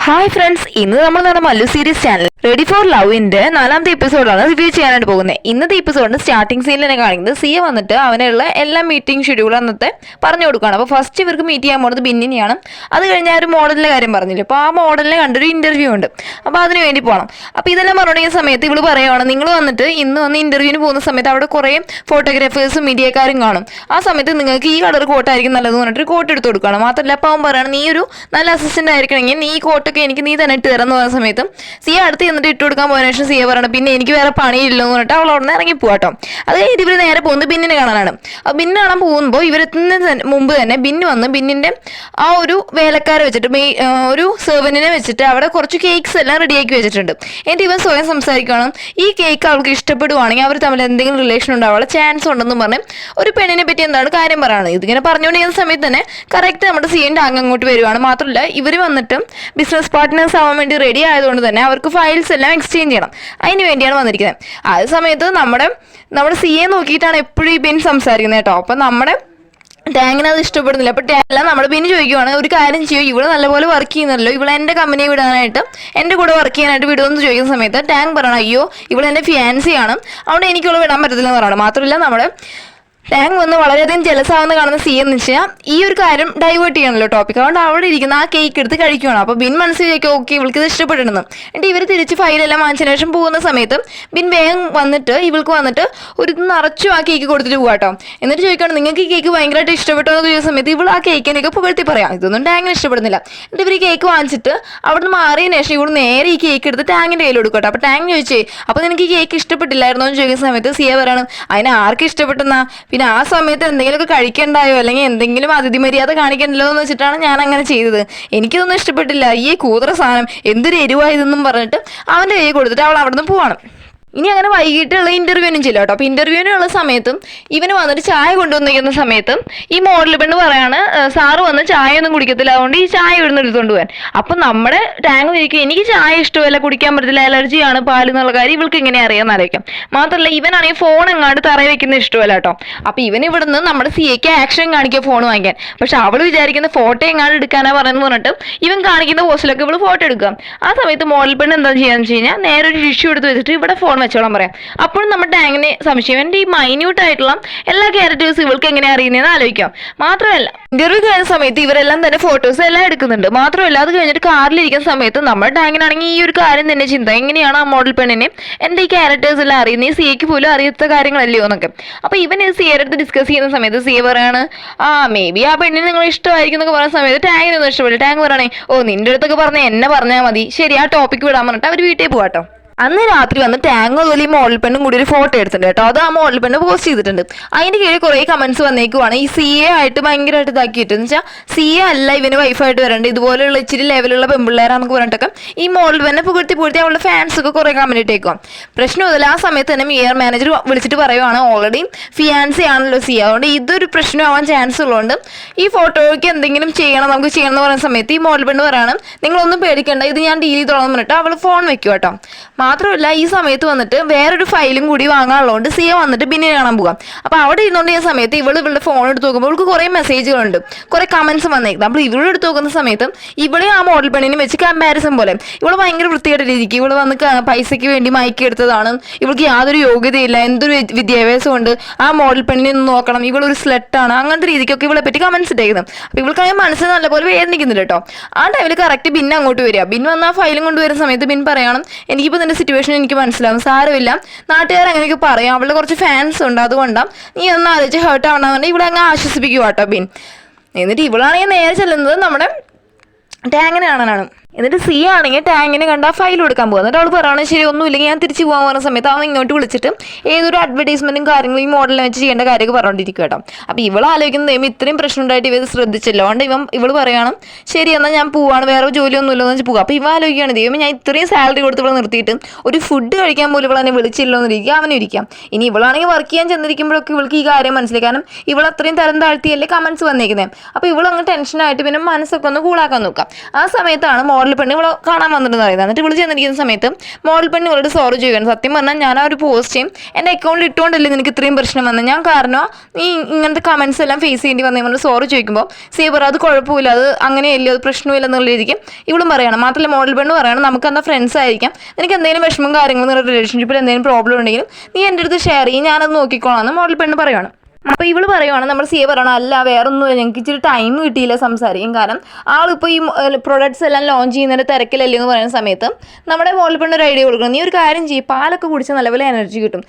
Hi friends, ഇന്ന് നമ്മൾ നമ്മുടെ Mallu series channel ready for ലവിന്റെ 4ാമത്തെ എപ്പിസോഡാണ് റിവ്യൂ ചെയ്യാനായിട്ട് പോകുന്നത്. ഇന്നത്തെ എപ്പിസോഡിന് സ്റ്റാർട്ടിംഗ് സീനിൽ തന്നെ കാണിക്കുന്നത് സിയ വന്നിട്ട് അവനുള്ള എല്ലാ മീറ്റിംഗ് ഷെഡ്യൂൾ അന്നത്തെ പറഞ്ഞു കൊടുക്കുകയാണ്. അപ്പോൾ ഫസ്റ്റ് ഇവർക്ക് മീറ്റ് ചെയ്യാൻ പോകുന്നത് ബിന്നിനെയാണ്. അത് കഴിഞ്ഞാൽ ഒരു മോഡലിന്റെ കാര്യം പറഞ്ഞില്ല, അപ്പോൾ ആ മോഡലിനെ കണ്ടൊരു ഇന്റർവ്യൂ ഉണ്ട്, അപ്പോൾ അതിന് വേണ്ടി പോകണം. അപ്പോൾ ഇതെല്ലാം പറഞ്ഞിരിക്കുന്ന സമയത്ത് ഇവള് പറയുവാണ്, നിങ്ങൾ വന്നിട്ട് ഇന്ന് വന്ന് ഇന്റർവ്യൂവിന് പോകുന്ന സമയത്ത് അവിടെ കുറേ ഫോട്ടോഗ്രാഫേഴ്സും മീഡിയക്കാരും കാണും. ആ സമയത്ത് നിങ്ങൾക്ക് ഈ കളർ കോട്ടായിരിക്കും നല്ലതെന്ന് പറഞ്ഞിട്ട് കോട്ട് എടുത്ത് കൊടുക്കണം. മാത്രമല്ല അപ്പോൾ അവൻ പറയുകയാണ്, നീ ഒരു നല്ല അസിസ്റ്റന്റ് ആയിരിക്കണമെങ്കിൽ നീ ഈ കോട്ടൊക്കെ എനിക്ക് നീ തന്നെ ഇട്ട് തരാമെന്ന് പറയുന്ന സമയത്ത് സിയ അടുത്ത് എന്നിട്ട് ഇട്ട് കൊടുക്കാൻ പോയതിനു ശേഷം സിയ പറയണം, പിന്നെ എനിക്ക് വേറെ പണിയില്ലെന്ന് പറഞ്ഞിട്ട് അവൾ അവിടെ നിന്ന് ഇറങ്ങി പോകാട്ടോ. അത് കഴിഞ്ഞിട്ട് ഇവർ നേരെ പോകുന്നത് ബിന്നിനെ കാണാനാണ്. അപ്പോൾ ബിന്നെ കാണാൻ പോകുമ്പോൾ ഇവരെത്തുന്നതിന് മുമ്പ് തന്നെ ബിന്ന് വന്ന് ബിന്നിൻ്റെ ആ ഒരു വേലക്കാരെ വെച്ചിട്ട് ഒരു സെർവൻറ്റിനെ വെച്ചിട്ട് അവിടെ കുറച്ച് കേക്ക്സ് എല്ലാം റെഡിയാക്കി വെച്ചിട്ടുണ്ട്. എന്നിട്ട് ഇവൻ സ്വയം സംസാരിക്കണം, ഈ കേക്ക് അവൾക്ക് ഇഷ്ടപ്പെടുവാണെങ്കിൽ അവർ തമ്മിൽ എന്തെങ്കിലും റിലേഷൻ ഉണ്ടാവാനുള്ള ചാൻസ് ഉണ്ടെന്ന് പറഞ്ഞ് ഒരു പെണ്ണിനെ പറ്റി എന്താണ് കാര്യം പറയുന്നത്. ഇതിങ്ങനെ പറഞ്ഞുകൊണ്ടിരിക്കുന്ന സമയത്ത് തന്നെ കറക്റ്റ് നമ്മുടെ സിയുടെ അങ്ങോട്ട് വരുവാണ്. മാത്രമല്ല ഇവർ വന്നിട്ട് ബിസിനസ് പാർട്ട്നേഴ്സ് ആവാൻ വേണ്ടി റെഡി ആയതുകൊണ്ട് തന്നെ അവർക്ക് ഫയൽസ് എല്ലാം എക്സ്ചേഞ്ച് ചെയ്യണം. അതിന് വേണ്ടിയാണ് വന്നിരിക്കുന്നത്. ആ സമയത്ത് നമ്മുടെ സിയെ നോക്കിയിട്ടാണ് എപ്പോഴും ഈ ബിൻ സംസാരിക്കുന്നത് കേട്ടോ. അപ്പം നമ്മുടെ ടാങ്ങിന് അത് ഇഷ്ടപ്പെടുന്നില്ല. അപ്പോൾ ടാങ്ങെല്ലാം നമ്മുടെ ബിന്ന് ചോദിക്കുവാണ്, ഒരു കാര്യം ചെയ്യും, ഇവിടെ നല്ലപോലെ വർക്ക് ചെയ്യുന്നല്ലോ, ഇവിടെ എൻ്റെ കമ്പനിയെ വിടാനായിട്ട് എൻ്റെ കൂടെ വർക്ക് ചെയ്യാനായിട്ട് വിടുമെന്ന് ചോദിക്കുന്ന സമയത്ത് ടാങ് പറയണം, അയ്യോ ഇവിടെ എൻ്റെ ഫിയാൻസിയാണ്, അവിടെ എനിക്കുള്ള വിടാൻ പറ്റത്തില്ലെന്ന് പറയണം. മാത്രമല്ല നമ്മുടെ ടാങ് വന്ന് വളരെയധികം ജലസാവുന്ന കാണുന്ന സി എന്ന് വെച്ചാൽ ഈ ഒരു കാര്യം ഡൈവേർട്ട് ചെയ്യണമല്ലോ ടോപ്പിക്. അതുകൊണ്ട് അവിടെ ഇരിക്കുന്ന ആ കേക്ക് എടുത്ത് കഴിക്കുകയാണ്. അപ്പോൾ ബിൻ മനസ്സിലേക്ക് ഓക്കെ ഇവൾക്ക് ഇത് ഇഷ്ടപ്പെട്ടിരുന്നു. എന്നിട്ട് ഇവർ തിരിച്ച് ഫയലെല്ലാം വാങ്ങിച്ചതിന് ശേഷം പോകുന്ന സമയത്ത് ബിൻ വേഗം വന്നിട്ട് ഇവൾക്ക് വന്നിട്ട് ഒരു നിറച്ചും ആ കേക്ക് കൊടുത്തിട്ട് പോകാട്ടോ. എന്നിട്ട് ചോദിക്കണം, നിങ്ങൾക്ക് ഈ കേക്ക് ഭയങ്കരമായിട്ട് ഇഷ്ടപ്പെട്ടോ എന്ന് ചോദിക്കുന്ന സമയത്ത് ഇവൾ ആ കേക്കിനൊക്കെ പുകഴ്ത്തി പറയാം, ഇതൊന്നും ടാങ്ങിന് ഇഷ്ടപ്പെടുന്നില്ല. എന്നിട്ട് ഇവർ ഈ കേക്ക് വാങ്ങിച്ചിട്ട് അവിടെ നിന്ന് മാറിയതിന് ശേഷം ഇവൾ നേരെ ഈ കേക്ക് എടുത്ത് ടാങ്ങിൻ്റെ കയ്യിൽ കൊടുക്കട്ടോ. അപ്പോൾ ടാങ് ചോദിച്ചേ, അപ്പോൾ നിനക്ക് ഈ കേക്ക് ഇഷ്ടപ്പെട്ടില്ലായിരുന്നോ എന്ന് ചോദിക്കുന്ന സമയത്ത് സിയ പറയണം, അതിനെ ആർക്ക് ഇഷ്ടപ്പെട്ടെന്നാ, പിന്നെ ആ സമയത്ത് എന്തെങ്കിലുമൊക്കെ കഴിക്കണ്ടായോ അല്ലെങ്കിൽ എന്തെങ്കിലും അതിഥി മര്യാദ കാണിക്കണ്ടല്ലോ എന്ന് വെച്ചിട്ടാണ് ഞാൻ അങ്ങനെ ചെയ്തത്, എനിക്കിതൊന്നും ഇഷ്ടപ്പെട്ടില്ല, ഈ കൂതറ സാധനം എന്തൊരു എരിവായതെന്നും പറഞ്ഞിട്ട് അവൻ്റെ കൈ കൊടുത്തിട്ട് അവൾ അവിടെ നിന്ന് പോവാണ്. ഇനി അങ്ങനെ വൈകിട്ടുള്ള ഇന്റർവ്യൂവിനും ചെയ്യില്ല കേട്ടോ. അപ്പോൾ ഇന്റർവ്യൂവിനുള്ള സമയത്തും ഇവന് വന്നിട്ട് ചായ കൊണ്ടുവന്നിരിക്കുന്ന സമയത്തും ഈ മോഡൽ പെണ്ണ് പറയാണ്, സാറ് വന്ന് ചായ ഒന്നും കുടിക്കത്തില്ല, അതുകൊണ്ട് ഈ ചായ ഇവിടുന്ന് എടുത്തുകൊണ്ട് പോകാൻ. അപ്പം നമ്മുടെ ടാങ്ക് ഇരിക്കും, എനിക്ക് ചായ ഇഷ്ടമല്ല, കുടിക്കാൻ പറ്റത്തില്ല, അലർജിയാണ് പാൽ എന്നുള്ള കാര്യം ഇവൾക്ക് ഇങ്ങനെ അറിയാമെന്ന് ആലോചിക്കാം. മാത്രമല്ല ഇവനാണെങ്കിൽ ഫോൺ എങ്ങാണ്ട് തറയിൽ വെക്കുന്ന ഇഷ്ടമല്ല കേട്ടോ. അപ്പോൾ ഇവൻ ഇവിടുന്ന് നമ്മുടെ സിയയ്ക്ക് ആക്ഷൻ കാണിക്കുക ഫോൺ വാങ്ങിക്കാൻ. പക്ഷെ അവൾ വിചാരിക്കുന്ന ഫോട്ടോ എങ്ങാണ്ട് എടുക്കാനാ പറയുന്നത് പറഞ്ഞിട്ട് ഇവൻ കാണിക്കുന്ന പോസ്റ്റിലൊക്കെ ഇവൾ ഫോട്ടോ എടുക്കാം. ആ സമയത്ത് മോഡൽ പെണ്ണ് എന്താ ചെയ്യാന്ന് വെച്ച് കഴിഞ്ഞാൽ നേരെ ഒരു ടിഷ്യൂ എടുത്ത് വെച്ചിട്ട് ഇവിടെ ഫോൺ വെച്ചോളാൻ പറയാം. അപ്പോഴും നമ്മുടെ ടാങ്ങിന് സംശയം, എൻ്റെ ഈ മൈന്യൂട്ട് ആയിട്ടുള്ള എല്ലാ ക്യാരക്ടേഴ്സും ഇവൾക്ക് എങ്ങനെ അറിയുന്നതെന്ന് ആലോചിക്കാം. മാത്രമല്ല ഇന്റർവ്യൂ കഴിഞ്ഞ സമയത്ത് ഇവരെല്ലാം തന്നെ ഫോട്ടോസ് എല്ലാം എടുക്കുന്നുണ്ട്. മാത്രമല്ല അത് കഴിഞ്ഞിട്ട് കാറിലിരിക്കുന്ന സമയത്ത് നമ്മുടെ ടാങ്ങിനാണെങ്കിൽ ഈ ഒരു കാര്യം തന്നെ ചിന്ത, എങ്ങനെയാണ് ആ മോഡൽ പെണ്ണിനെ എൻ്റെ ഈ ക്യാരക്ടേഴ്സ് എല്ലാം അറിയുന്നത്, ഈ സിയയ്ക്ക് പോലും അറിയാത്ത കാര്യങ്ങളല്ലയോ എന്നൊക്കെ. അപ്പോൾ ഇവൻ ഇത് സിയയുടെ അടുത്ത് ഡിസ്കസ് ചെയ്യുന്ന സമയത്ത് സിയ പറയാണ്, മേ ബി ആ പെണ്ണിന് നിങ്ങൾ ഇഷ്ടമായിരിക്കും എന്നൊക്കെ പറയുന്ന സമയത്ത് ടാങ്ങിനൊന്നും ഇഷ്ടപ്പെടില്ല. ടാങ് പറയണേ, നിന്റെ അടുത്തൊക്കെ പറഞ്ഞാൽ എന്നെ പറഞ്ഞാൽ മതി, ശരി ആ ടോപ്പിക്ക് വിടാൻ പറഞ്ഞിട്ട് അവർ വീട്ടിൽ പോകാട്ടോ. അന്ന് രാത്രി വന്ന് ടാങ് അതുപോലെ ഈ മോഡൽ പെണ്ണും കൂടി ഒരു ഫോട്ടോ എടുത്തിട്ടുണ്ട് കേട്ടോ. അത് ആ മോഡൽ പെണ്ണ് പോസ്റ്റ് ചെയ്തിട്ടുണ്ട്. അതിൻ്റെ കീഴിൽ കുറേ കമന്റ്സ് വന്നേക്കുവാണ്, ഈ സി എ ആയിട്ട് ഭയങ്കരമായിട്ട് ഇതാക്കിയിട്ട് എന്ന് വെച്ചാൽ സി എ അല്ല ഇവന് വൈഫായിട്ട് വരേണ്ടത്, ഇതുപോലെയുള്ള ഇച്ചിരി ലെവലുള്ള പെൺപിള്ളേരാണെന്ന് പറഞ്ഞിട്ടൊക്കെ ഈ മോഡൽ പെണ്ണെ പുകഴ്ത്തി അവളുടെ ഫാൻസൊക്കെ കുറേ കമന്റ് ഇട്ടേക്കും. പ്രശ്നമൊന്നുമില്ല. ആ സമയത്ത് തന്നെ മിയർ മാനേജർ വിളിച്ചിട്ട് പറയുവാണ്, ഓൾറെഡി ഫിയാൻസി ആണല്ലോ സി, അതുകൊണ്ട് ഇതൊരു പ്രശ്നമാവാൻ ചാൻസ് ഉള്ളതുകൊണ്ട് ഈ ഫോട്ടോയ്ക്ക് എന്തെങ്കിലും ചെയ്യണം, നമുക്ക് ചെയ്യണം എന്ന് പറയുന്ന സമയത്ത് ഈ മോഡൽ പെണ്ണ് പറയാണ്, നിങ്ങളൊന്നും പേടിക്കേണ്ട, ഇത് ഞാൻ ഡീൽ ചെയ്തോളാം പറഞ്ഞിട്ട് അവൾ ഫോൺ വെക്കും കേട്ടോ. മാത്രമല്ല ഈ സമയത്ത് വന്നിട്ട് വേറൊരു ഫയലും കൂടി വാങ്ങാനുള്ളതുകൊണ്ട് സിയ വന്നിട്ട് ബിന്നിനെ കാണാൻ പോകാം. അപ്പോൾ അവിടെ ഇരുന്നുകൊണ്ട് ഈ സമയത്ത് ഇവളുടെ ഫോൺ എടുത്ത് നോക്കുമ്പോൾ ഇവൾക്ക് കുറേ മെസ്സേജുകളുണ്ട്, കുറേ കമന്റ്സ് വന്നേക്കും. നമ്മൾ ഇവളുടെ എടുത്ത് നോക്കുന്ന സമയത്ത് ഇവിടെ ആ മോഡൽ പെണ്ണിനെ വെച്ച് കമ്പാരിസൺ പോലെ ഇവള് ഭയങ്കര വൃത്തിയായിട്ടിരിക്കും. ഇവള് വന്ന് പൈസയ്ക്ക് വേണ്ടി മയക്കി എടുത്തതാണ്, ഇവൾക്ക് യാതൊരു യോഗ്യതയില്ല, എന്തൊരു വിദ്യാഭ്യാസമുണ്ട്, ആ മോഡൽ പെണ്ണിനെ ഒന്ന് നോക്കണം, ഇവളൊരു സ്ലെട്ടാണ്, അങ്ങനത്തെ രീതിക്കൊക്കെ ഇവളെ പറ്റി കമന്റ്സ് ഇട്ടേക്കുന്നത്. അപ്പോൾ ഇവൾക്ക് മനസ്സിൽ നല്ലപോലെ വേദനിക്കുന്നില്ല കേട്ടോ. ആ ടൈമിൽ കറക്റ്റ് ബിൻ അങ്ങോട്ട് വരിക. ബിൻ വന്ന് ആ ഫയലും കൊണ്ടുവരുന്ന സമയത്ത് ബിൻ പറയണം, എനിക്കിപ്പോൾ നിന്റെ സിറ്റുവേഷൻ എനിക്ക് മനസ്സിലാവും, സാരമില്ല, നാട്ടുകാർ അങ്ങനെയൊക്കെ പറയാം, അവളുടെ കുറച്ച് ഫാൻസ് ഉണ്ട്, അതുകൊണ്ടാണ് നീ ഒന്ന് ആലോചിച്ച് ഹേർട്ട് ആവണമെന്നുണ്ടെങ്കിൽ ഇവിടെ അങ്ങ് ആശ്വസിപ്പിക്കുക കേട്ടോ ബിൻ. എന്നിട്ട് ഇവളാണെങ്കിൽ നേരെ ചെല്ലുന്നത് നമ്മുടെ ടാങ്ങിനെ കാണാനാണ്. എന്നിട്ട് സി ആണെങ്കിൽ ടാങ്ങിനെ കണ്ട് ആ ഫയൽ കൊടുക്കാൻ പോകുക. എന്നിട്ട് അവൾ പറയുകയാണെങ്കിൽ ശരി ഒന്നുമില്ലെങ്കിൽ ഞാൻ തിരിച്ച് പോകാൻ പറഞ്ഞ സമയത്ത് അവൻ ഇങ്ങോട്ട് വിളിച്ചിട്ട് ഏതൊരു അഡ്വർടൈസ്മെൻറ്റും കാര്യങ്ങളും ഈ മോഡലിനെ വെച്ച് ചെയ്യേണ്ട കാര്യമൊക്കെ പറഞ്ഞുകൊണ്ടിരിക്കുക കേട്ടോ. അപ്പോൾ ഇവൾ ആലോചിക്കുന്നത് ഇത്രയും പ്രശ്നം ഉണ്ടായിട്ട് ഇവർ ശ്രദ്ധിച്ചല്ലോ, അതുകൊണ്ട് ഇവൾ പറയണം ശരി എന്നാൽ ഞാൻ പോവാണ്, വേറെ ജോലിയൊന്നും ഇല്ലെന്ന് വെച്ച് പോകാം. അപ്പോൾ ഇവ ആലോചിക്കുകയാണ്, ദൈവം ഞാൻ ഇത്രയും സാലറി കൊടുത്ത് ഇവിടെ നിർത്തിയിട്ട് ഒരു ഫുഡ് കഴിക്കാൻ പോലും ഇവളെന്നെ വിളിച്ചില്ലോ എന്നിരിക്കുക, അവനും ഇരിക്കാം. ഇനി ഇവളാണെങ്കിൽ വർക്ക് ചെയ്യാൻ ചെന്നിരിക്കുമ്പോഴൊക്കെ ഇവൾക്ക് ഈ കാര്യം മനസ്സിലായി, കാരണം ഇവൾ അത്രയും തരം താഴ്ത്തിയല്ലേ കമൻസ് വന്നേക്കുന്നത്. അപ്പോൾ ഇവളങ്ങ് ടെൻഷനായിട്ട് പിന്നെ മനസ്സൊക്കെ ഒന്ന് കൂളാക്കാൻ നോക്കാം. ആ സമയത്താണ് മോഡൽ പെണ്ണ് ഇവളെ കാണാൻ വന്നിട്ട് പറയുന്നത്. എന്നിട്ട് ഇവള് ചെന്നിരിക്കുന്ന സമയത്ത് മോഡൽ പെണ്ണ് ഇവളോട് സോറി ചോദിക്കണം. സത്യം പറഞ്ഞാൽ ഞാൻ ആ ഒരു പോസ്റ്റ് എൻ്റെ അക്കൗണ്ടിൽ ഇട്ടുകൊണ്ടല്ലേ നിനക്ക് ഇത്രയും പ്രശ്നം വന്നത്, ഞാൻ കാരണം നീ ഇങ്ങനത്തെ കമൻസ് എല്ലാം ഫേസ് ചെയ്യേണ്ടി വന്നതുകൊണ്ട് സോറി ചോദിക്കുമ്പോൾ സീബർ അത് കുഴപ്പമില്ല, അത് അങ്ങനെയല്ലേ, അത് പ്രശ്നമില്ല എന്നുള്ള രീതിക്ക് ഇവളും പറയണം. മാത്രമല്ല മോഡൽ പെണ്ണ് പറയണം നമുക്ക് എന്താ ഫ്രണ്ട്സ് ആയിരിക്കാം, നിനക്ക് എന്തെങ്കിലും വിഷമം കാര്യങ്ങളും നിങ്ങളുടെ റിലേഷൻഷിപ്പിൽ എന്തെങ്കിലും പ്രോബ്ലം ഉണ്ടെങ്കിലും നീ എൻ്റെ അടുത്ത് ഷെയർ ചെയ്യും, ഞാനത് നോക്കിക്കോളാം എന്ന് മോഡൽ പെണ്ണ് പറയുവാണ്. അപ്പോൾ ഇവള് പറയുവാണ്, നമ്മൾ സിയെ പറയണം അല്ല വേറൊന്നുമില്ല, ഞങ്ങൾക്ക് ഇച്ചിരി ടൈം കിട്ടിയില്ല സംസാരിക്കും, കാരണം ആളിപ്പോൾ ഈ പ്രൊഡക്ട്സ് എല്ലാം ലോഞ്ച് ചെയ്യുന്നതിൻ്റെ തിരക്കിലല്ലേ എന്ന് പറയുന്ന സമയത്ത് നമ്മുടെ മോളിൽ പെണ്ണ് ഒരു ഐഡിയ കൊടുക്കണം. നീ ഒരു കാര്യം ചെയ്യും, പാലൊക്കെ കുടിച്ചാൽ നല്ലപോലെ എനർജി കിട്ടും,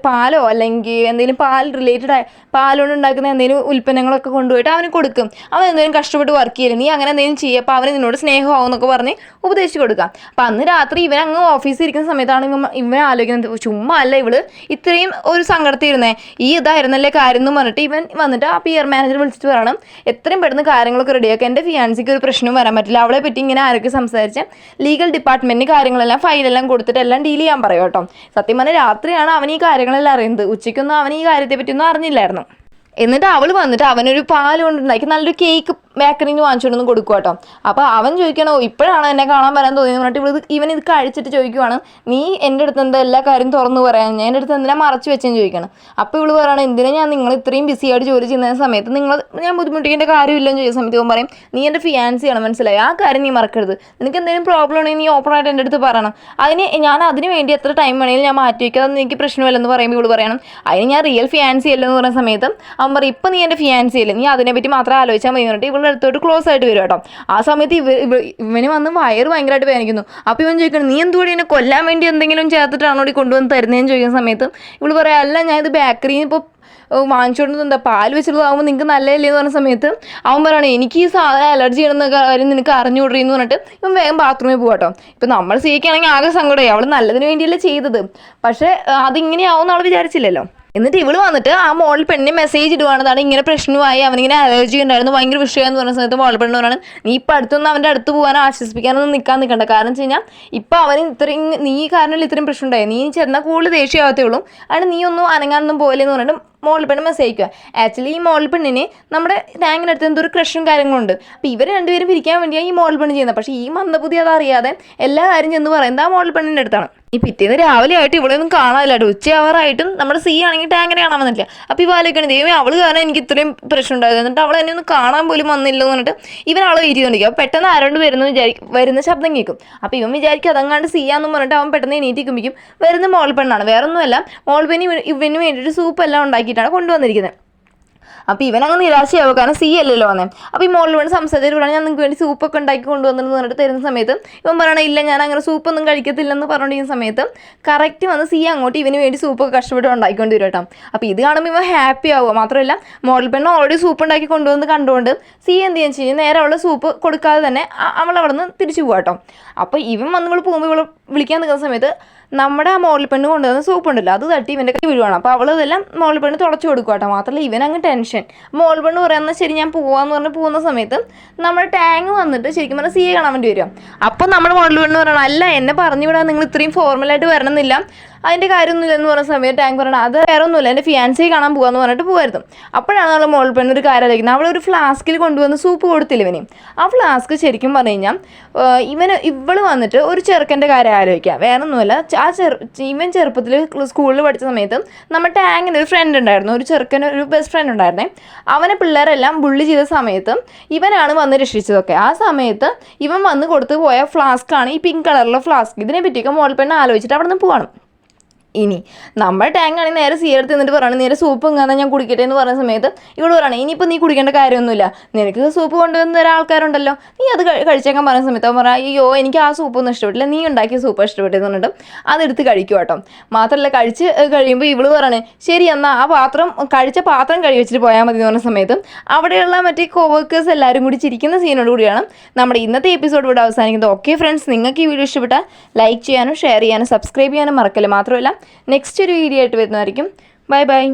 പാലോ അല്ലെങ്കിൽ എന്തെങ്കിലും പാൽ റിലേറ്റഡ് ആയ പാലുകൊണ്ട് ഉണ്ടാക്കുന്ന എന്തെങ്കിലും ഉൽപ്പന്നങ്ങളൊക്കെ കൊണ്ടുപോയിട്ട് അവന് കൊടുക്കും, അവൻ എന്തെങ്കിലും കഷ്ടപ്പെട്ട് വർക്ക് ചെയ്യില്ല, നീ അങ്ങനെ എന്തെങ്കിലും ചെയ്യുക, അപ്പോൾ അവന് നിന്നോട് സ്നേഹമാവും എന്നൊക്കെ പറഞ്ഞ് ഉപദേശിച്ച് കൊടുക്കാം. അപ്പം അന്ന് രാത്രി ഇവൻ അങ്ങ് ഓഫീസിൽ ഇരിക്കുന്ന സമയത്താണ് ഇവൻ ആലോചിക്കുന്നത്, ചുമ്മാ അല്ല ഇവള് ഇത്രയും ഒരു സങ്കടത്തിരുന്നേ, ഈ ഇതായിരുന്നല്ലേ കാര്യം എന്ന് പറഞ്ഞിട്ട് ഇവൻ വന്നിട്ട് ആ PR മാനേജർ വിളിച്ചിട്ട് പറയണം എത്രയും പെട്ടെന്ന് കാര്യങ്ങളൊക്കെ റെഡിയാക്കുക, എൻ്റെ ഫിയാൻസിക്ക് ഒരു പ്രശ്നവും വരാൻ പറ്റില്ല, അവളെ പറ്റി ഇങ്ങനെ ആരൊക്കെ സംസാരിച്ച് ലീഗൽ ഡിപ്പാർട്ട്മെൻറ്റിന് കാര്യങ്ങളെല്ലാം ഫയലെല്ലാം കൊടുത്തിട്ട് എല്ലാം ഡീൽ ചെയ്യാൻ പറയും കേട്ടോ. സത്യം പറഞ്ഞാൽ രാത്രിയാണ് അവൻ ഈ കാര്യങ്ങളെല്ലാം അറിയുന്നത്, ഉച്ചയ്ക്കൊന്നും അവൻ ഈ കാര്യത്തെ പറ്റിയൊന്നും അറിഞ്ഞില്ലായിരുന്നു. എന്നിട്ട് അവൾ വന്നിട്ട് അവനൊരു പാൽ കൊണ്ടുണ്ടാക്കി നല്ലൊരു കേക്ക് ബേക്കറിയിൽ നിന്ന് വാങ്ങിച്ചുകൊണ്ടൊന്ന് കൊടുക്കുക കേട്ടോ. അപ്പോൾ അവൻ ചോദിക്കണോ ഇപ്പോഴാണ് എന്നെ കാണാൻ വരാൻ തോന്നിയെന്ന് പറഞ്ഞിട്ട് ഇവൻ ഇത് കഴിച്ചിട്ട് ചോദിക്കുവാണ്, നീ എൻ്റെ അടുത്ത് എന്താ എല്ലാ കാര്യം തുറന്നു പറയാൻ, ഞാൻ എൻ്റെ അടുത്ത് എന്തിനാ മറച്ചു വെച്ചെന്ന് ചോദിക്കണം. അപ്പോൾ ഇവള് പറയണം എന്തിനാ ഞാൻ നിങ്ങൾ ഇത്രയും ബിസി ആയിട്ട് ജോലി ചെയ്യുന്ന സമയത്ത് ഞാൻ ബുദ്ധിമുട്ടിക്കേണ്ട കാര്യമില്ലെന്ന് ചോദിച്ച സമയത്ത് ഇവൻ പറയും നീ എൻ്റെ ഫിയാൻസിയാണ്, മനസ്സിലായി, ആ കാര്യം നീ മറക്കരുത്, നിനക്ക് എന്തെങ്കിലും പ്രോബ്ലം ഉണ്ടെങ്കിൽ നീ ഓപ്പണായിട്ട് എൻ്റെ അടുത്ത് പറയണം, അതിന് വേണ്ടി എത്ര ടൈം വേണമെങ്കിലും ഞാൻ മാറ്റി വയ്ക്കുക, അതൊന്നും എനിക്ക് പ്രശ്നമില്ലെന്ന് പറയുമ്പോൾ ഇവള് പറയണം അതിന് ഞാൻ റിയൽ ഫിയാൻസി അല്ലെന്ന് പറയുന്ന സമയത്ത് അവൻ പറയും ഇപ്പം നീ എൻ്റെ ഫിയാൻസി അല്ലേ, നീ അതിനെപ്പറ്റി മാത്രം ആലോചിച്ചാൽ മതി പറഞ്ഞിട്ട് ഇവളുടെ അടുത്തോട്ട് ക്ലോസ് ആയിട്ട് വരും കേട്ടോ. ആ സമയത്ത് ഇവന് വന്ന് വയറ് ഭയങ്കരമായിട്ട് വേദനിക്കുന്നു. അപ്പോൾ ഇവൻ ചോദിക്കണം നീ എന്തുകൂടി എന്നെ കൊല്ലാൻ വേണ്ടി എന്തെങ്കിലും ചേർത്തിട്ടാണോ കൊണ്ടുവന്ന് തരുന്നതെന്ന് ചോദിക്കുന്ന സമയത്ത് ഇവള് പറയാം അല്ല ഞാൻ ഇത് ബേക്കറിയിൽ നിന്ന് ഇപ്പോൾ വാങ്ങിച്ചുകൊണ്ട് എന്താ പാൽ വെച്ചിട്ടുള്ളതാകുമ്പോൾ നിങ്ങൾക്ക് നല്ലതല്ലേ എന്ന് പറഞ്ഞ സമയത്ത് അവൻ പറയണേ എനിക്ക് ഈ സാധനം അലർജി ചെയ്യുന്ന കാര്യം നിനക്ക് അറിഞ്ഞുകൂടറി എന്ന് പറഞ്ഞിട്ട് ഇവൻ വേഗം ബാത്റൂമിൽ പോകാട്ടോ. ഇപ്പം നമ്മൾ സിക്കാണെങ്കിൽ ആകെ സങ്കടമായി, അവൾ നല്ലതിന് വേണ്ടിയല്ലേ ചെയ്തത്, പക്ഷേ അതിങ്ങനെയാവും അവൾ വിചാരിച്ചില്ലല്ലോ. എന്നിട്ട് ഇവള് വന്നിട്ട് ആ മോളിൽ പെണ്ണിന് മെസ്സേജ് ഇടുവാണെന്നാണ് ഇങ്ങനെ പ്രശ്നമായി, അവനിങ്ങനെ അലർജി ഉണ്ടായിരുന്നു ഭയങ്കര വിഷയമെന്ന് പറഞ്ഞ സമയത്ത് മോളിൽ പെണ്ണ് പറയണം നീ ഇപ്പം അടുത്തൊന്നും അവൻ്റെ അടുത്ത് പോകാനോ ആശ്വസിപ്പിക്കാനൊന്നും നിൽക്കണ്ട, കാരണം വെച്ച് കഴിഞ്ഞാൽ ഇപ്പം അവന് ഇത്രയും നീ കാരണമല്ല ഇത്രയും പ്രശ്നം ഉണ്ടായി, നീ ചെന്നാൽ കൂടുതൽ ദേഷ്യമാകത്തേ ഉള്ളൂ, അതുകൊണ്ട് നീ ഒന്നും അനങ്ങാനൊന്നും പോയില്ലെന്ന് പറഞ്ഞിട്ട് മോളിൽ പെണ്ണ് മെസ്സേജ് അയക്കുക. ആക്ച്വലി ഈ മോളിൽ പെണ്ണിന് നമ്മുടെ ടാങ്കിനടുത്ത് എന്തൊരു ക്രഷും കാര്യങ്ങളുണ്ട്, അപ്പോൾ ഇവർ രണ്ടുപേരും പിരിക്കാൻ വേണ്ടിയാണ് ഈ മോളിൽ പെണ്ണ് ചെയ്യുന്നത്. പക്ഷേ ഈ മന്ദബുദ്ധി അതറിയാതെ എല്ലാ കാര്യം ചെന്ന് പറയുന്നത് ആ മോളിൽ പെണ്ണിൻ്റെ അടുത്താണ്. ഈ പിറ്റേന്ന് രാവിലെ ആയിട്ട് ഇവിടെ ഒന്നും കാണാനില്ലാട്ടോ, ഉച്ചയാവാറായിട്ടും നമ്മുടെ സി ആണെങ്കിൽ ടാങ്കിനെ കാണാൻ വന്നില്ല. അപ്പോൾ ഈ വാലിക്കണം ദൈവമേ അവള് കാരണം എനിക്ക് ഇത്രയും പ്രശ്നം ഉണ്ടായത്, എന്നിട്ട് അവൾ എന്നെ ഒന്ന് കാണാൻ പോലും വന്നില്ല എന്ന് പറഞ്ഞിട്ട് ഇവനാളെ ഇരിക്കൊണ്ടിരിക്കും. അപ്പോൾ പെട്ടെന്ന് ആരോണ്ട് വരുന്ന ശബ്ദം കേൾക്കും. അപ്പോൾ ഇവൻ വിചാരിക്കും അതങ്ങാണ്ട് സിയാന്നും പറഞ്ഞിട്ട് അവൻ പെട്ടെന്ന് എണീറ്റിക്കുമ്പോഴേക്കും വരുന്ന മോൾ പെണ്ണാണ്, വേറൊന്നുമല്ല മോൾ പെണ്ണി ഇവന് വേണ്ടിയിട്ട് സൂപ്പ് എല്ലാം ഉണ്ടാക്കിയിട്ടാണ് കൊണ്ടുവന്നിരിക്കുന്നത്. അപ്പോൾ ഇവനങ്ങ് നിരാശയാവും, കാരണം സി അല്ലല്ലോ വന്നേ. അപ്പോൾ ഈ മോളിൽ വേണ്ടി സംസാരിച്ചിട്ട് പറയാൻ ഞാൻ നിങ്ങൾക്ക് വേണ്ടി സൂപ്പൊക്കെ ഉണ്ടാക്കി കൊണ്ടുവന്നിരുന്നു പറഞ്ഞിട്ട് തരുന്ന സമയത്ത് ഇവൻ പറയണ ഇല്ല ഞാൻ അങ്ങനെ സൂപ്പൊന്നും കഴിക്കത്തില്ലെന്ന് പറഞ്ഞിരിക്കുന്ന സമയത്ത് കറക്റ്റ് വന്ന് സി അങ്ങോട്ട് ഇവന് വേണ്ടി സൂപ്പൊക്കെ കഷ്ടപ്പെട്ട് ഉണ്ടാക്കിക്കൊണ്ട് വരും കേട്ടോ. അപ്പോൾ ഇത് കാണുമ്പോൾ ഇവൻ ഹാപ്പി ആവുക. മാത്രമല്ല മോഡൽ പെണ്ണ് ഓൾറെഡി സൂപ്പ് ഉണ്ടാക്കി കൊണ്ടുവന്ന് കണ്ടുകൊണ്ട് സി എന്ത് ചെയ്യാൻ ചെയ്യും നേരെ അവളെ സൂപ്പ് കൊടുക്കാതെ തന്നെ അവൾ അവിടെ നിന്ന് തിരിച്ചു പോകാം കേട്ടോ. അപ്പോൾ ഇവൻ വന്ന് ഇവൾ പോകുമ്പോൾ ഇവൾ വിളിക്കാൻ നിൽക്കുന്ന സമയത്ത് നമ്മുടെ ആ മോളിൽ പെണ്ണ് കൊണ്ടുവന്ന സൂപ്പ് ഉണ്ടല്ലോ അത് തട്ടി ഇവൻ്റെ കൈ വീഴുവാണ്. അപ്പോൾ അവൾ ഇതെല്ലാം മോളിൽ പെണ്ണ് തുടച്ചു കൊടുക്കുക കേട്ടോ. മാത്രമല്ല ഇവനങ്ങ് ടെൻഷൻ, മോളിൽ പെണ്ണ് പറയുന്ന ശരി ഞാൻ പോവാന്ന് പറഞ്ഞ് പോകുന്ന സമയത്ത് നമ്മുടെ ടാങ്ക് വന്നിട്ട് ശരിക്കും പറഞ്ഞാൽ സിയെ കാണാൻ വേണ്ടി വരും. അപ്പോൾ നമ്മുടെ മോളിൽ പെണ്ണ് പറയണം അല്ല എന്നെ പറഞ്ഞു വിടാൻ നിങ്ങൾ ഇത്രയും ഫോർമലായിട്ട് വരണമെന്നില്ല, അതിൻ്റെ കാര്യമൊന്നുമില്ല എന്ന് പറഞ്ഞ സമയത്ത് ടാങ്ക് പറയണം അത് വേറെ ഒന്നുമില്ല എൻ്റെ ഫിയാൻസിയെ കാണാൻ പോകാമെന്ന് പറഞ്ഞിട്ട് പോകുമായിരുന്നു. അപ്പോഴാണ് നമ്മൾ മോളിൽ പെണ്ണ് ഒരു കാര്യം ആലോചിക്കുന്നത്, അവളൊരു ഫ്ലാസ്കിൽ കൊണ്ടുവന്ന് സൂപ്പ് കൊടുത്തില്ല ഇവന്. ആ ഫ്ലാസ്ക് ശരിക്കും പറഞ്ഞു കഴിഞ്ഞാൽ ഇവള് വന്നിട്ട് ഒരു ചെറുക്കൻ്റെ കാര്യം ആലോചിക്കുക, വേറെ ഒന്നുമില്ല. ഇവൻ ചെറുപ്പത്തിൽ സ്കൂളിൽ പഠിച്ച സമയത്ത് നമ്മുടെ ടാങ്കിന് ഒരു ഫ്രണ്ട് ഉണ്ടായിരുന്നു, ഒരു ചെറുക്കന് ഒരു ബെസ്റ്റ് ഫ്രണ്ട് ഉണ്ടായിരുന്നേ. അവനെ പിള്ളേരെല്ലാം ബുള്ളി ചെയ്ത സമയത്ത് ഇവനാണ് വന്ന് രക്ഷിച്ചതൊക്കെ. ആ സമയത്ത് ഇവൻ വന്ന് കൊടുത്തു പോയ ഫ്ലാസ്ക്കാണ് ഈ പിങ്ക് കളറിലുള്ള ഫ്ലാസ്ക്. ഇതിനെ പറ്റിയൊക്കെ മോളിൽ പെണ്ണ് ആലോചിച്ചിട്ട് അവിടെ നിന്ന് പോകണം. ഇനി നമ്മുടെ ടാങ്ക് ആണെങ്കിൽ നേരെ സി എടുത്ത് നിന്നിട്ട് പറയണം നേരെ സൂപ്പ് ഇങ്ങനെ ഞാൻ കുടിക്കട്ടെ എന്ന് പറയുന്ന സമയത്ത് ഇവിടെ പറയണം ഇനിയിപ്പോൾ നീ കുടിക്കേണ്ട കാര്യമൊന്നുമില്ല, നിനക്ക് സൂപ്പ് കൊണ്ടുവന്ന് തരാൻ ആൾക്കാരുണ്ടല്ലോ, നീ അത് കഴിച്ചേക്കാൻ പറയുന്ന സമയത്ത് അവൻ പറയാം അയ്യോ എനിക്ക് ആ സൂപ്പൊന്നും ഇഷ്ടപ്പെട്ടില്ല, നീ ഉണ്ടാക്കിയ സൂപ്പ് ഇഷ്ടപ്പെട്ടെന്ന് പറഞ്ഞിട്ട് അതെടുത്ത് കഴിക്കും കേട്ടോ. മാത്രമല്ല കഴിച്ച് കഴിയുമ്പോൾ ഇവള് പറയണേ ശരി എന്നാൽ ആ കഴിച്ച പാത്രം കഴുകി വെച്ചിട്ട് പോയാൽ മതി എന്ന് പറഞ്ഞ സമയത്ത് അവിടെയുള്ള മറ്റേ കോവർക്കേഴ്സ് എല്ലാവരും കൂടി ചിരിക്കുന്ന സീനോട് കൂടിയാണ് നമ്മുടെ ഇന്നത്തെ എപ്പിസോഡ് ഇവിടെ അവസാനിക്കുന്നത്. ഓക്കെ ഫ്രണ്ട്സ്, നിങ്ങൾക്ക് ഈ വീഡിയോ ഇഷ്ടപ്പെട്ടാൽ ലൈക്ക് ചെയ്യാനും ഷെയർ ചെയ്യാനും സബ്സ്ക്രൈബ് ചെയ്യാനും മറക്കല്ലേ. മാത്രമല്ല നെക്സ്റ്റ് ഒരു വീഡിയോ ആയിട്ട് വരുന്നതായിരിക്കും. Bye bye.